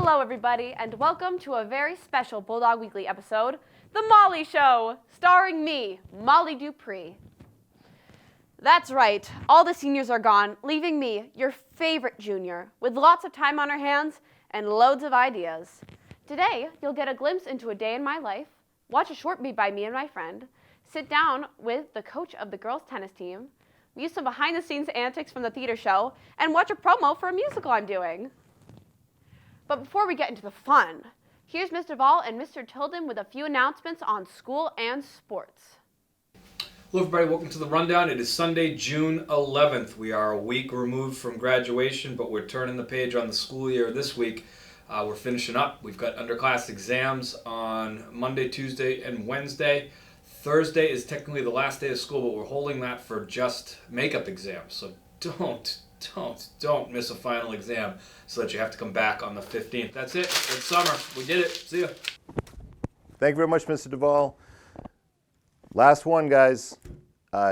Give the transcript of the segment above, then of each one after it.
Hello everybody, and welcome to a very special Bulldog Weekly episode, The Molly Show, starring me, Molly Dupree. That's right, all the seniors are gone, leaving me, your favorite junior, with lots of time on our hands and loads of ideas. Today, you'll get a glimpse into a day in my life, watch a short beat by me and my friend, sit down with the coach of the girls' tennis team, view some behind-the-scenes antics from the theater show, and watch a promo for a musical I'm doing. But before we get into the fun, here's Mr. Devoll and Mr. Tilden with a few announcements on school and sports. Hello everybody, welcome to the Rundown. It is Sunday, June 11th. We are a week removed from graduation, but we're turning the page on the school year this week. We're finishing up. We've got underclass exams on Monday, Tuesday, and Wednesday. Thursday is technically the last day of school, but we're holding that for just makeup exams. So don't miss a final exam so that you have to come back on the 15th. That's it. Good summer. We did it. See ya. Thank you very much, Mr. Devoll. Last one, guys.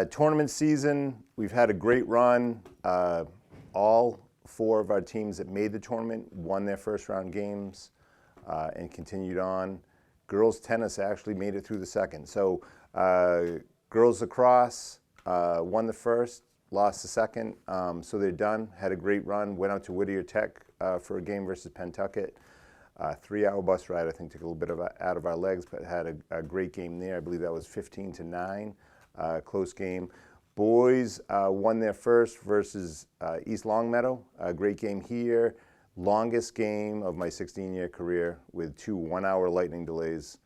Tournament season. We've had a great run. All four of our teams that made the tournament won their first round games and continued on. Girls tennis actually made it through the second. So girls lacrosse won the first, lost the second, so they're done. Had a great run, went out to Whittier Tech for a game versus Pentucket. 3-hour bus ride, I think, took a little bit out of our legs, but had a great game there. I believe that was 15-9, close game. Boys won their first versus East Longmeadow. A great game here. Longest game of my 16-year career with 2 1-hour lightning delays.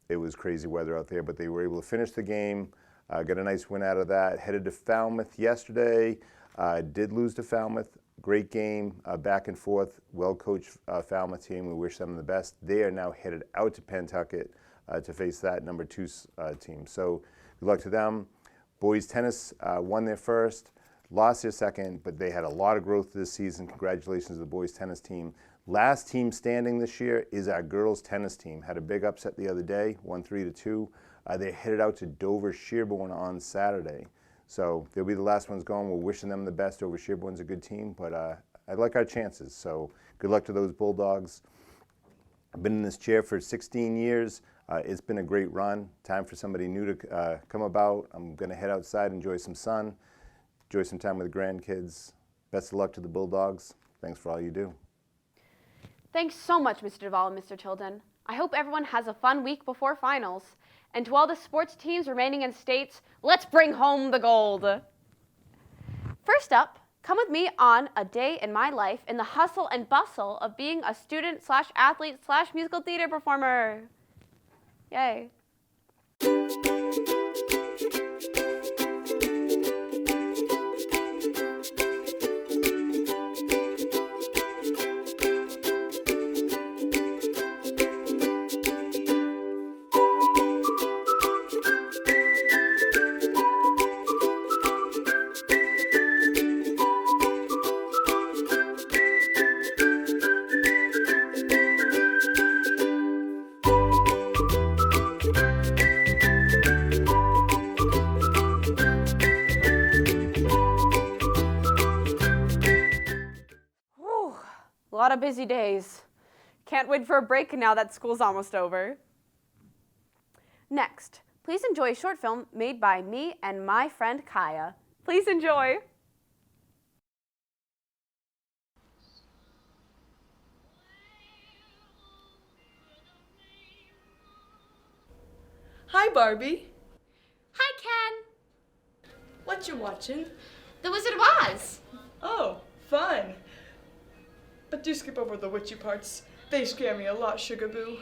It was crazy weather out there, but they were able to finish the game. Got a nice win out of that. Headed to Falmouth yesterday. Did lose to Falmouth. Great game, back and forth. Well-coached Falmouth team. We wish them the best. They are now headed out to Pentucket to face that number 2 team. So good luck to them. Boys tennis won their first, lost their second, but they had a lot of growth this season. Congratulations to the boys tennis team. Last team standing this year is our girls tennis team. Had a big upset the other day, won 3-2. They headed out to Dover Sherborne on Saturday. So they'll be the last ones going. We're wishing them the best. Dover Sherborne's a good team, but I like our chances. So good luck to those Bulldogs. I've been in this chair for 16 years. It's been a great run. Time for somebody new to come about. I'm going to head outside, enjoy some sun, enjoy some time with the grandkids. Best of luck to the Bulldogs. Thanks for all you do. Thanks so much, Mr. Devoll and Mr. Tilden. I hope everyone has a fun week before finals. And to all the sports teams remaining in states, let's bring home the gold. First up, come with me on a day in my life in the hustle and bustle of being a student/athlete/musical theater performer. Yay. A lot of busy days. Can't wait for a break now that school's almost over. Next, please enjoy a short film made by me and my friend Kaya. Please enjoy. Hi, Barbie. Hi, Ken. What you watching? The Wizard of Oz. Oh, fun. But do skip over the witchy parts. They scare me a lot, Sugar Boo.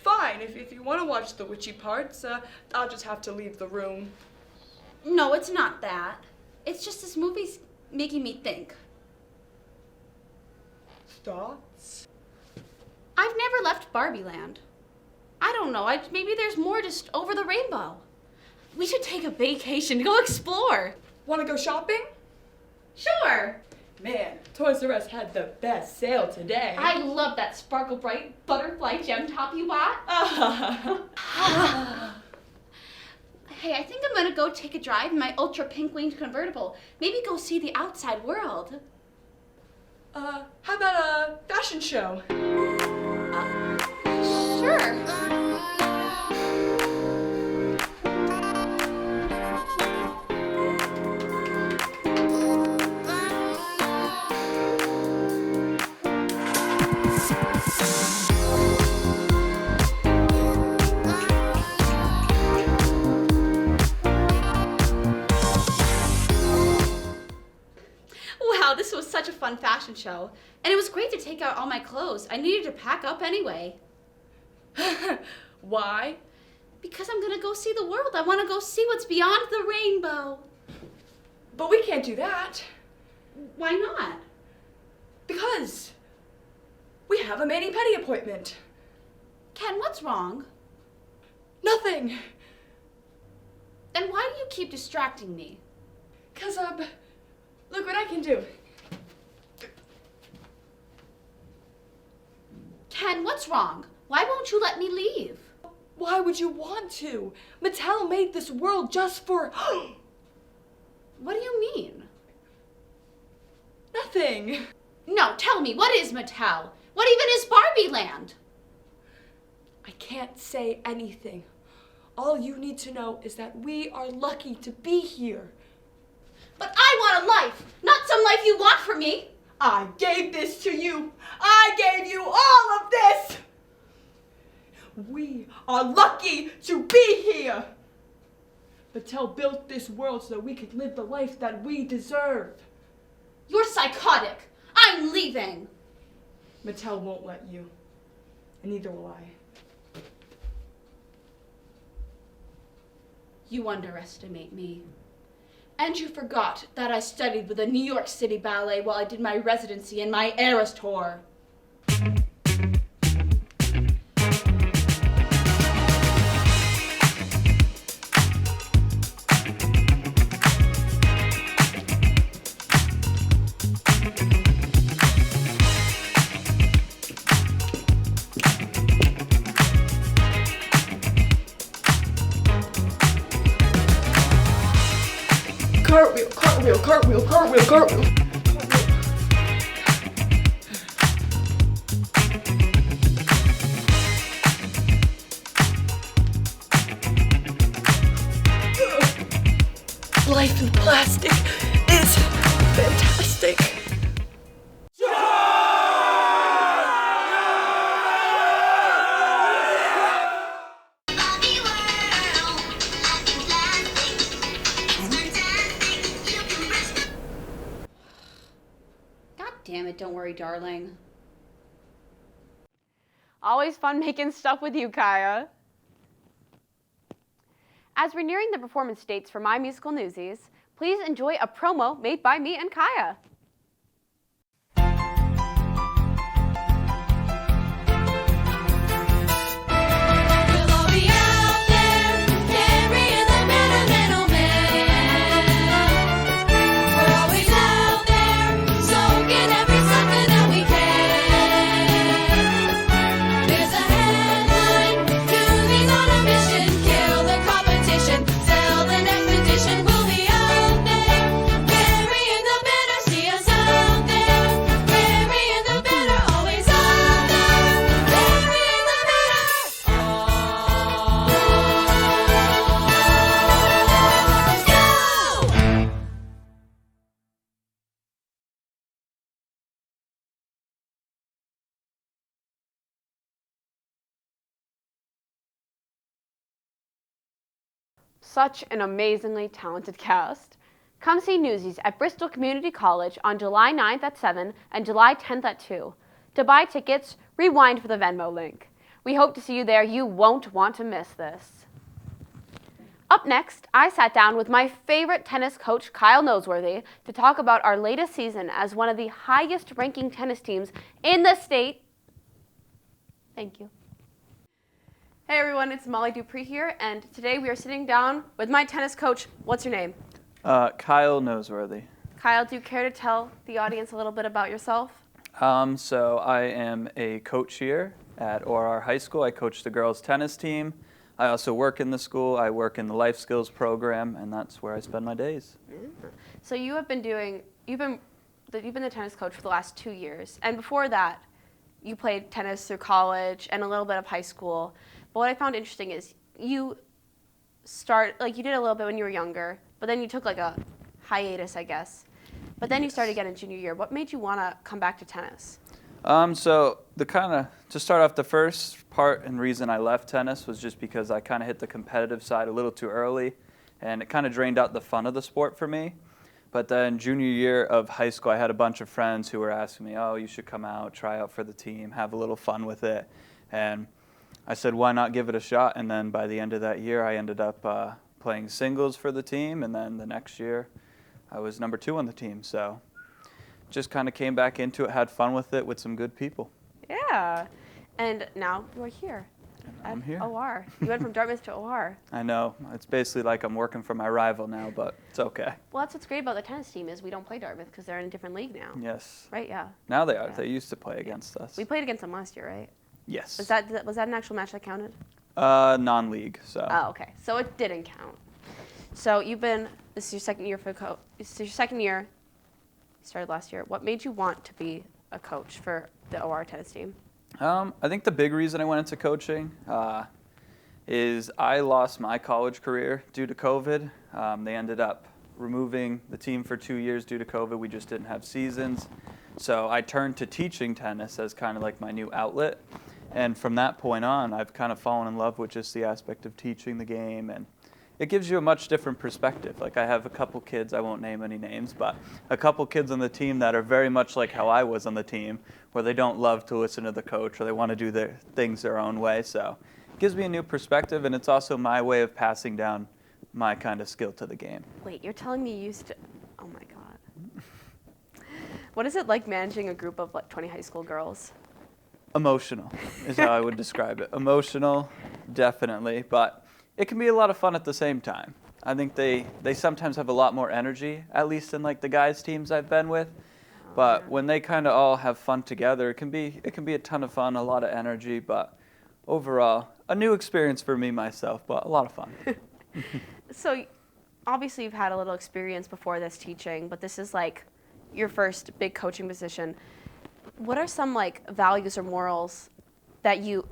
Fine, if you want to watch the witchy parts, I'll just have to leave the room. No, it's not that. It's just this movie's making me think. Thoughts? I've never left Barbie Land. I don't know, maybe there's more just over the rainbow. We should take a vacation to go explore. Want to go shopping? Sure. Man, Toys R Us had the best sale today. I love that sparkle bright butterfly gem top you bought. Hey, I think I'm gonna go take a drive in my ultra pink winged convertible. Maybe go see the outside world. How about a fashion show? Sure. Wow, this was such a fun fashion show. And it was great to take out all my clothes. I needed to pack up anyway. Why? Because I'm gonna go see the world. I wanna go see what's beyond the rainbow. But we can't do that. Why not? Because we have a mani-pedi appointment. Ken, what's wrong? Nothing. Then why do you keep distracting me? 'Cause, look what I can do. Ken, what's wrong? Why won't you let me leave? Why would you want to? Mattel made this world just for... What do you mean? Nothing. No, tell me, what is Mattel? What even is Barbie Land? I can't say anything. All you need to know is that we are lucky to be here. But I want a life, not some life you want for me. I gave this to you. I gave you all of this. We are lucky to be here. Mattel built this world so that we could live the life that we deserve. You're psychotic. I'm leaving. Mattel won't let you, and neither will I. You underestimate me. And you forgot that I studied with the New York City Ballet while I did my residency in my Eras tour. Cartwheel, cartwheel, cartwheel, cartwheel, cartwheel. Life in plastic is fantastic. Damn it, don't worry, darling. Always fun making stuff with you, Kaya. As we're nearing the performance dates for my musical Newsies, please enjoy a promo made by me and Kaya. Such an amazingly talented cast. Come see Newsies at Bristol Community College on July 9th at 7 and July 10th at 2. To buy tickets, rewind for the Venmo link. We hope to see you there. You won't want to miss this. Up next, I sat down with my favorite tennis coach, Kyle Noseworthy, to talk about our latest season as one of the highest-ranking tennis teams in the state. Thank you. Hey everyone, it's Molly Dupree here, and today we are sitting down with my tennis coach. What's your name? Kyle Noseworthy. Kyle, do you care to tell the audience a little bit about yourself? So I am a coach here at ORR High School. I coach the girls' tennis team. I also work in the school. I work in the life skills program, and that's where I spend my days. So you've been you've been the tennis coach for the last 2 years, and before that, you played tennis through college and a little bit of high school. But what I found interesting is you did a little bit when you were younger, but then you took like a hiatus, I guess. But then you started again in junior year. What made you want to come back to tennis? So to start off, the first part and reason I left tennis was just because I kind of hit the competitive side a little too early, and it kind of drained out the fun of the sport for me. But then junior year of high school, I had a bunch of friends who were asking me, oh, you should come out, try out for the team, have a little fun with it. And I said, why not give it a shot? And then by the end of that year, I ended up playing singles for the team. And then the next year, I was number 2 on the team. So just kind of came back into it, had fun with it with some good people. Yeah. And now you're here. I'm here. OR. You went from Dartmouth to OR. I know. It's basically like I'm working for my rival now, but it's okay. Well, that's what's great about the tennis team is we don't play Dartmouth because they're in a different league now. Yes. Right? Yeah. Now they are. Yeah. They used to play against us. We played against them last year, right? Yes. Was that an actual match that counted? Non-league, so. Oh, okay. So it didn't count. So this is your second year this is your second year. You started last year. What made you want to be a coach for the OR tennis team? I think the big reason I went into coaching is I lost my college career due to COVID. They ended up removing the team for 2 years due to COVID. We just didn't have seasons. So I turned to teaching tennis as kind of like my new outlet. And from that point on, I've kind of fallen in love with just the aspect of teaching the game. And it gives you a much different perspective. Like I have a couple kids, I won't name any names, but a couple kids on the team that are very much like how I was on the team, where they don't love to listen to the coach or they want to do their things their own way. So it gives me a new perspective, and it's also my way of passing down my kind of skill to the game. Wait, you're telling me you used to... Oh, my God. What is it like managing a group of, 20 high school girls? Emotional is how I would describe it. Emotional, definitely, but it can be a lot of fun at the same time. I think they sometimes have a lot more energy, at least in the guys' teams I've been with. But when they kind of all have fun together, it can be a ton of fun, a lot of energy, but overall, a new experience for me myself, but a lot of fun. So obviously you've had a little experience before this teaching, but this is your first big coaching position. What are some values or morals that you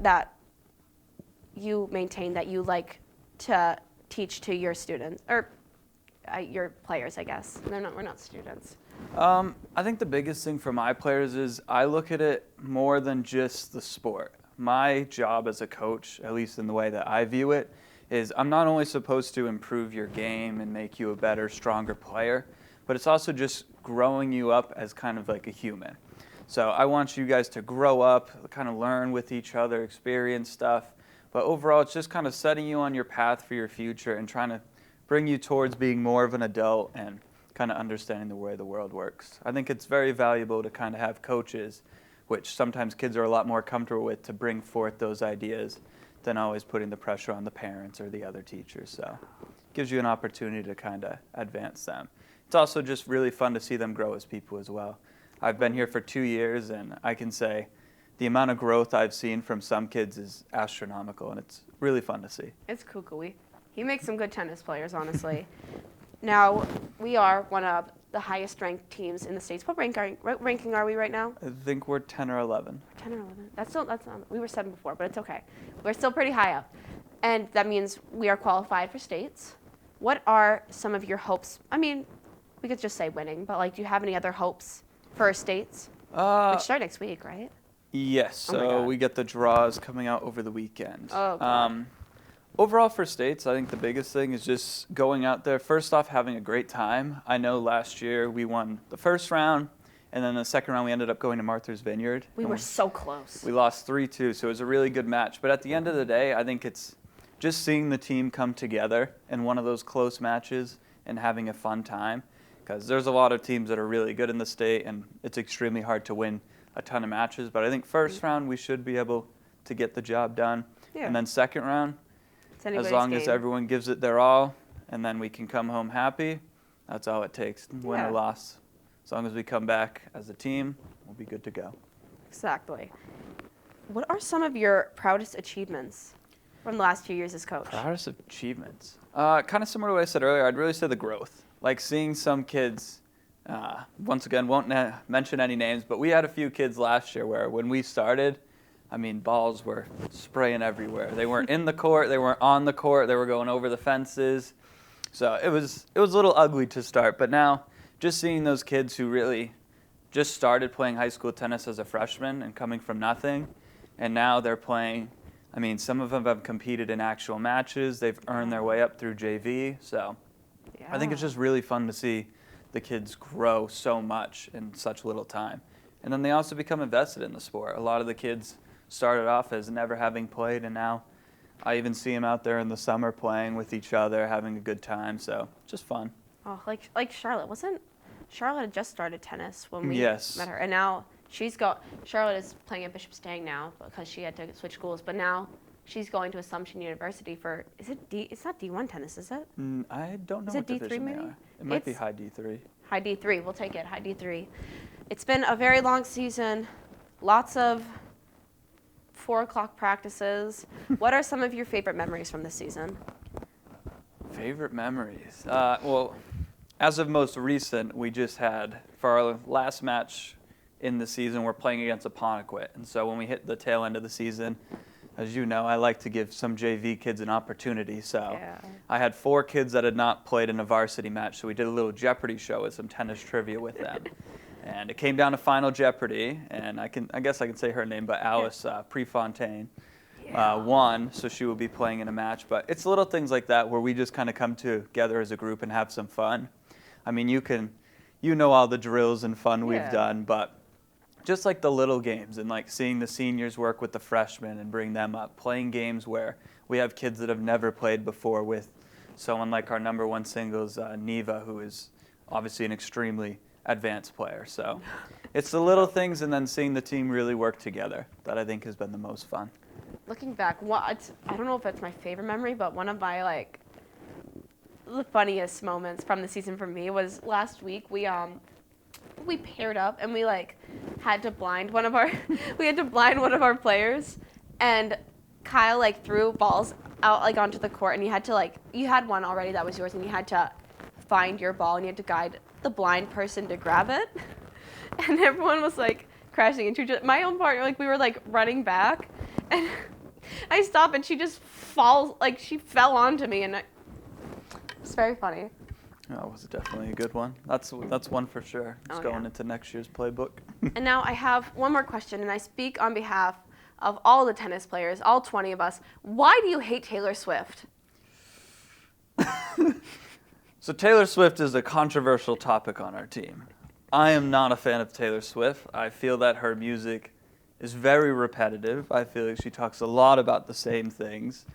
maintain that you like to teach to your students or your players? I guess we're not students. I think the biggest thing for my players is I look at it more than just the sport. My job as a coach, at least in the way that I view it, is I'm not only supposed to improve your game and make you a better, stronger player, but it's also just growing you up as kind of like a human. So I want you guys to grow up, kind of learn with each other, experience stuff. But overall, it's just kind of setting you on your path for your future and trying to bring you towards being more of an adult and kind of understanding the way the world works. I think it's very valuable to kind of have coaches, which sometimes kids are a lot more comfortable with, to bring forth those ideas than always putting the pressure on the parents or the other teachers. So it gives you an opportunity to kind of advance them. It's also just really fun to see them grow as people as well. I've been here for 2 years, and I can say the amount of growth I've seen from some kids is astronomical, and it's really fun to see. It's cuckoo-y. He makes some good tennis players, honestly. Now, we are one of the highest ranked teams in the States. What ranking are we right now? I think we're 10 or 11. 10 or 11. That's not, we were 7 before, but it's okay. We're still pretty high up. And that means we are qualified for states. What are some of your hopes? I mean, we could just say winning, but do you have any other hopes for states? Which start next week, right? Yes, Oh my so God. we get the draws coming out over the weekend. Oh, God. Overall for states, I think the biggest thing is just going out there, first off, having a great time. I know last year we won the first round, and then the second round we ended up going to Martha's Vineyard. We were so close. We lost 3-2, so it was a really good match. But at the end of the day, I think it's just seeing the team come together in one of those close matches and having a fun time. Because there's a lot of teams that are really good in the state, and it's extremely hard to win a ton of matches. But I think first round we should be able to get the job done. Yeah. And then second round, It's anybody's as long as game. everyone gives it their all, and then we can come home happy, that's all it takes. Win Yeah. or loss. As long as we come back as a team, we'll be good to go. Exactly. What are some of your proudest achievements from the last few years as coach? Proudest achievements. Kind of similar to what I said earlier, I'd really say the growth. Like seeing some kids Once again, won't mention any names, but we had a few kids last year where when we started, I mean, balls were spraying everywhere. They weren't in the court, they weren't on the court, they were going over the fences. So it was a little ugly to start, but now just seeing those kids who really just started playing high school tennis as a freshman and coming from nothing, and now they're playing. I mean, some of them have competed in actual matches. They've earned their way up through JV. So I think it's just really fun to see the kids grow so much in such little time. And then they also become invested in the sport. A lot of the kids started off as never having played, and now I even see them out there in the summer playing with each other, having a good time. So just fun. Oh, like Charlotte. Charlotte had just started tennis when we Yes. met her. And now Charlotte is playing at Bishop Stang now because she had to switch schools. But now she's going to Assumption University for, it's not D1 tennis, is it? I don't know Is what it D3 division they maybe? are. It might be It's- high D3. High D3, we'll take it, high D3. It's been a very long season, lots of 4 o'clock practices. What are some of your favorite memories from this season? Favorite memories? Well, as of most recent, we just had, for our last match in the season, we're playing against Apponequet. And so when we hit the tail end of the season, as you know, I like to give some JV kids an opportunity. So I had 4 kids that had not played in a varsity match, so we did a little Jeopardy show with some tennis trivia with them. And it came down to Final Jeopardy, and I guess I can say her name, but Alice Prefontaine won, so she will be playing in a match. But it's little things like that where we just kind of come together as a group and have some fun. I mean, you know all the drills and fun we've done, but just like the little games and like seeing the seniors work with the freshmen and bring them up, playing games where we have kids that have never played before with someone like our number 1 singles, Neva, who is obviously an extremely advanced player. So it's the little things and then seeing the team really work together that I think has been the most fun. Looking back, I don't know if that's my favorite memory, but one of my the funniest moments from the season for me was last week. We paired up and we had to blind one of our players, and Kyle threw balls out onto the court, and you had one already that was yours, and you had to find your ball and you had to guide the blind person to grab it, and everyone was crashing into my own partner. We were running back, and I stopped and she just falls, she fell onto me, and it's very funny. That was definitely a good one. That's one for sure. It's going into next year's playbook. And now I have one more question, and I speak on behalf of all the tennis players, all 20 of us. Why do you hate Taylor Swift? So Taylor Swift is a controversial topic on our team. I am not a fan of Taylor Swift. I feel that her music is very repetitive. I feel like she talks a lot about the same things.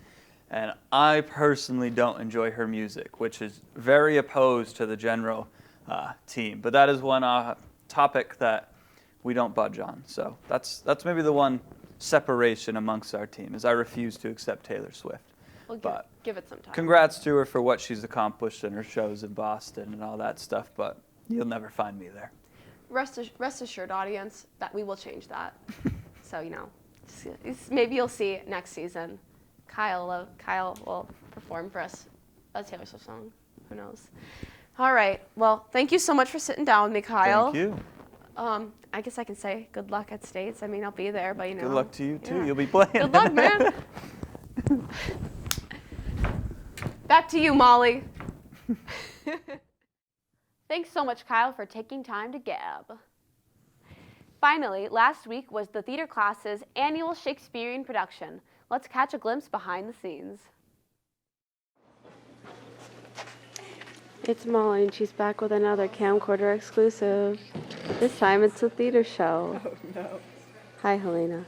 And I personally don't enjoy her music, which is very opposed to the general team. But that is one topic that we don't budge on. So that's maybe the one separation amongst our team, is I refuse to accept Taylor Swift. Well, but give it some time. Congrats to her for what she's accomplished in her shows in Boston and all that stuff, but you'll never find me there. Rest assured, audience, that we will change that. So, maybe you'll see next season. Kyle will perform for us a Taylor Swift song. Who knows? All right. Well, thank you so much for sitting down with me, Kyle. Thank you. I guess I can say good luck at States. I mean, I'll be there, but Good luck to you, too. You'll be playing. Good luck, man. Back to you, Molly. Thanks so much, Kyle, for taking time to gab. Finally, last week was the theater class's annual Shakespearean production. Let's catch a glimpse behind the scenes. It's Molly, and she's back with another camcorder exclusive. This time it's a theater show. Oh, no. Hi, Helena.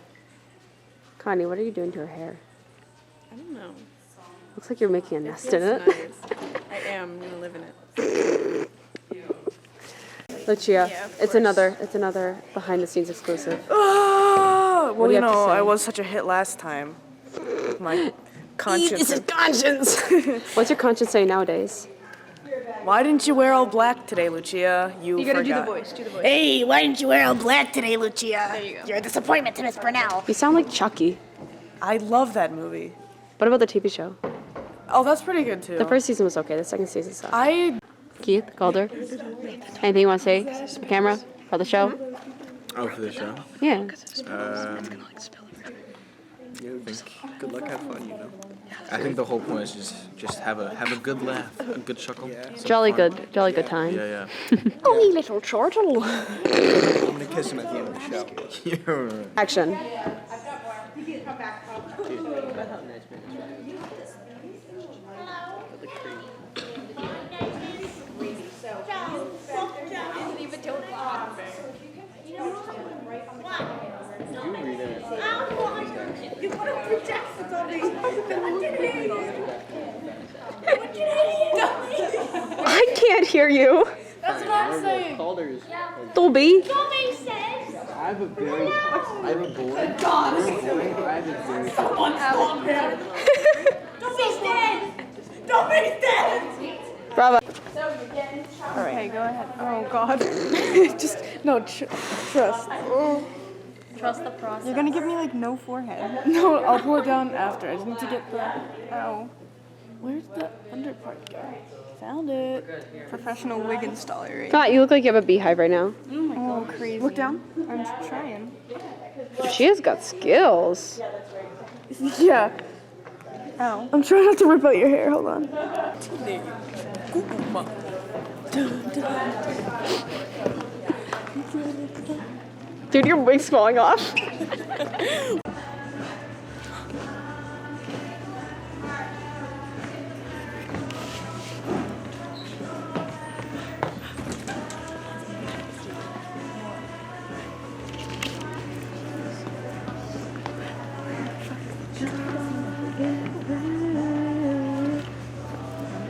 Connie, what are you doing to her hair? I don't know. Looks like you're making a nest in it. Nice. I am. I'm going to live in it. Lucia, Yeah, of it's another behind the scenes exclusive. Oh, do well, you you have to know, say? I was such a hit last time. My conscience. conscience. What's your conscience say nowadays? Why didn't you wear all black today, Lucia? You You gotta do the forgot. voice. Do the voice. Hey, why didn't you wear all black today, Lucia? There you go. You're a disappointment to Miss Burnell. You sound like Chucky. I love that movie. What about the TV show? Oh, that's pretty good too. The first season was okay. The second season sucked. I Keith Calder. Anything you want to say to the camera about the show? Oh, for the show? Yeah. Good luck, have fun, you know. I think the whole point is just have a good laugh, a good chuckle. Jolly good time. Yeah. Oh, wee little turtle. I'm gonna kiss him at the end of the show. Action. I can't hear you. That's what I'm saying. Dolby. Don't make sense. I have a board. Don't be dead. Don't be dead. Bravo. Okay, go ahead. Oh God. Just no trust. Trust the process. You're gonna give me like no forehead. No, I'll pull it down after. I just need to get the. Ow. Where's the under part go? Found it. Professional wig installer. Right? God, you look like you have a beehive right now. Oh, crazy. Look down. I'm trying. She has got skills. Yeah. Ow. I'm trying not to rip out your hair. Hold on. Dude, your wig's falling off.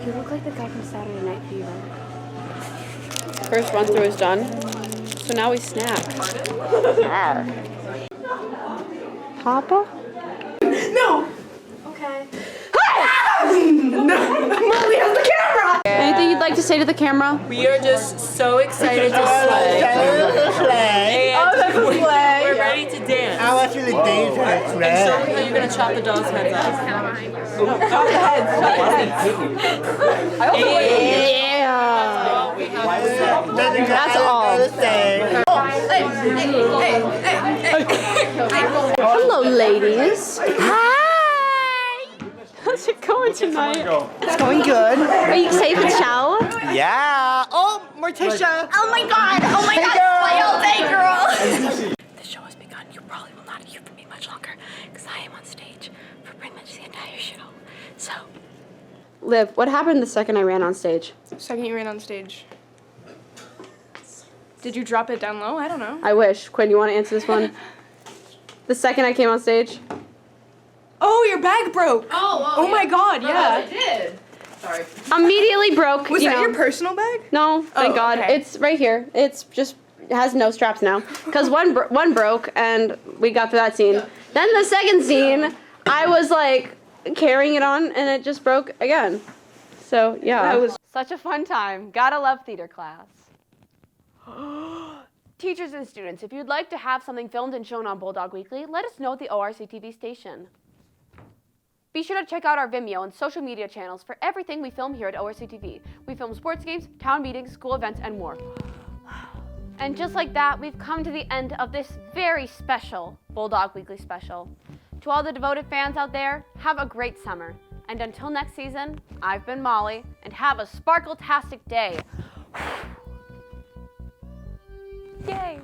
You look like the guy from Saturday Night Fever. First run through is done. So now we snack. Arr. Papa? No. Okay. Molly has the camera. Anything you'd like to say to the camera? We are just so excited to slay. And we're ready to dance. I want you to dance with And show me how you're going to chop the doll's heads off. Chop the heads. That's all. Hello, ladies. Hi. How's it going tonight? It's going good. Are you excited for the show? Yeah. Oh, Morticia. Oh my God. Oh my God. Play all day, girl. The show has begun. You probably will not hear from me much longer because I am on stage for pretty much the entire show. So, Liv, what happened the second I ran on stage? Second you ran on stage. Did you drop it down low? I don't know. I wish. Quinn, you want to answer this one? The second I came on stage? Oh, your bag broke. Oh my God, yeah. It did. Sorry. Immediately broke. Was you that know. your personal bag? No, thank God. okay. It's right here. It's just, it has no straps now. Because one broke and we got through that scene. Then the second scene, I was like carrying it on and it just broke again. So yeah. That was such a fun time. Gotta love theater class. Teachers and students, if you'd like to have something filmed and shown on Bulldog Weekly, let us know at the ORC TV station. Be sure to check out our Vimeo and social media channels for everything we film here at ORC TV. We film sports games, town meetings, school events, and more. And just like that, we've come to the end of this very special Bulldog Weekly special. To all the devoted fans out there, have a great summer. And until next season, I've been Molly, and have a sparkle-tastic day. Yay!